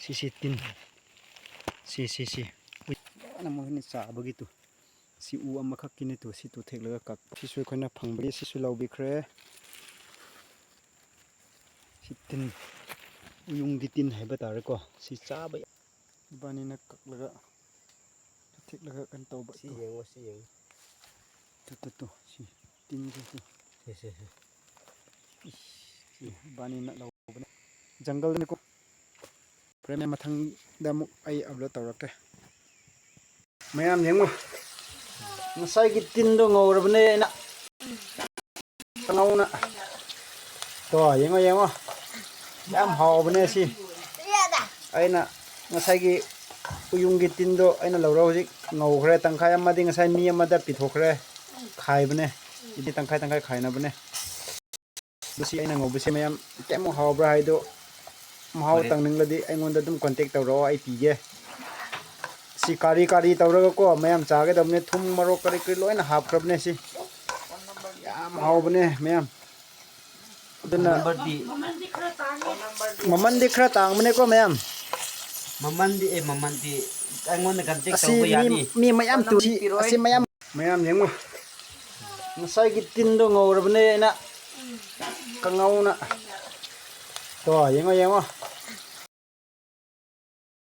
ꯁꯤꯁꯤ ꯇꯤꯟ ꯁꯤ ꯂꯣꯏꯅ ꯃꯣꯏꯅ ꯆꯥꯕꯒꯤ ꯇꯨ ꯁꯤ ꯎ ꯑꯃꯈꯛꯀꯤꯅꯤ ꯇꯨ ꯁꯤ ꯇꯨꯊꯦꯛꯂꯒ ꯀꯛ ꯁꯤꯁꯨ ꯑꯩꯈꯣꯏꯅ ꯐꯪꯕꯒꯤ ꯁꯤꯁꯨ ꯂꯧꯕꯤꯈ꯭ꯔꯦ ꯁꯤ ꯇꯤꯟ ꯎꯌꯨꯡꯒꯤ ꯇꯤꯟ ꯍꯥꯏꯕ ꯇꯥꯔꯦꯀꯣ ꯁꯤ ꯆꯥꯕ ꯏꯕꯥꯅꯤꯅ ꯀꯛꯂꯒ ꯇꯨꯊꯦꯛꯂꯒ ꯀꯩꯅꯣ ꯇꯧꯕ ꯁꯤ ꯌꯦꯡꯉꯣ ꯁꯤ ꯌꯦꯡꯉꯣ ꯇꯨ ꯁꯤ ꯇꯤꯟꯁꯤ ꯇꯨ ꯁꯤ ꯏꯕꯥꯅꯤꯅ ꯂꯧꯕꯅꯦ ꯖꯪꯒꯜꯗꯅꯤꯀꯣ ꯍꯣꯔꯦꯟ ꯃꯊꯪꯗ ꯑꯃꯨꯛ ꯑꯩ ꯑꯞꯂꯣꯗ ꯇꯧꯔꯛꯀꯦ ꯃꯌꯥꯝ ꯌꯦꯡꯉꯨ ꯉꯁꯥꯏꯒꯤ ꯇꯤꯟꯗꯣ ꯉꯧꯔꯕꯅꯦ ꯑꯩꯅ ꯀꯪꯍꯧꯅ ꯇꯣ ꯌꯦꯡꯉꯣ ꯌꯥꯝ ꯍꯥꯎꯕꯅꯦ ꯁꯤ ꯑꯩꯅ ꯉꯁꯥꯏꯒꯤ ꯎꯌꯨꯡꯒꯤ ꯇꯤꯟꯗꯣ ꯑꯩꯅ ꯂꯧꯔꯒ ꯍꯧꯖꯤꯛ ꯉꯧꯈ꯭ꯔꯦ ꯇꯪꯈꯥꯏ ꯑꯃꯗꯤ ꯉꯁꯥꯏ ꯃꯤ ꯑꯃꯗ ꯄꯤꯊꯣꯛꯈ꯭ꯔꯦ ꯈꯥꯏꯕꯅꯦ ꯏꯗꯤ ꯇꯪꯈꯥꯏ ꯈꯥꯏꯅꯕꯅꯦ ꯃꯁꯤ ꯑꯩꯅ ꯉꯧꯕꯁꯦ ꯃꯌꯥꯝ ꯀꯌꯥꯃꯨꯛ ꯍꯥꯎꯕ꯭ꯔꯥ ꯍꯥꯏꯗꯣ ꯃꯍꯥꯎ ꯍꯣꯔꯦꯟ ꯇꯪꯅꯤꯡꯂꯗꯤ ꯑꯩꯉꯣꯟꯗ ꯑꯗꯨꯝ ꯀꯣꯟꯇꯦꯛ ꯇꯧꯔꯛꯑꯣ ꯑꯩ ꯄꯤꯒꯦ ꯁꯤ ꯀꯥꯔꯤ ꯇꯧꯔꯒꯀꯣ ꯃꯌꯥꯝ ꯆꯥꯒꯗꯕꯅꯦ ꯊꯨꯝ ꯃꯔꯣꯛ ꯀꯔꯤ ꯂꯣꯏꯅ ꯍꯥꯞꯈ꯭ꯔꯕꯅꯦ ꯁꯤ ꯌꯥꯝ ꯍꯥꯎꯕꯅꯦ ꯃꯌꯥꯝ ꯑꯗꯨꯅ ꯅꯝꯕꯔꯗꯤ ꯃꯃꯟꯗꯤ ꯈꯔ ꯇꯥꯡꯕꯅꯦꯀꯣ ꯃꯌꯥꯝ ꯃꯃꯟꯗꯤ ꯑꯩꯉꯣꯟꯗ ꯀꯟꯇꯦꯛ ꯑꯁꯤ ꯇꯧꯕ ꯌꯥꯅꯤ ꯃꯤ ꯃꯌꯥꯝ ꯐꯣꯟ ꯅꯝꯕꯔꯗꯤ ꯇꯨꯁꯤ ꯄꯤꯔꯣꯏ ꯑꯁꯤ ꯃꯌꯥꯝ ꯌꯦꯡꯉꯨ ꯉꯁꯥꯏꯒꯤ ꯇꯤꯟꯗꯣ ꯉꯧꯔꯕꯅꯦ ꯑꯩꯅ ꯀꯪꯍꯧꯅ ꯇꯣ ꯌꯦꯡꯉꯣ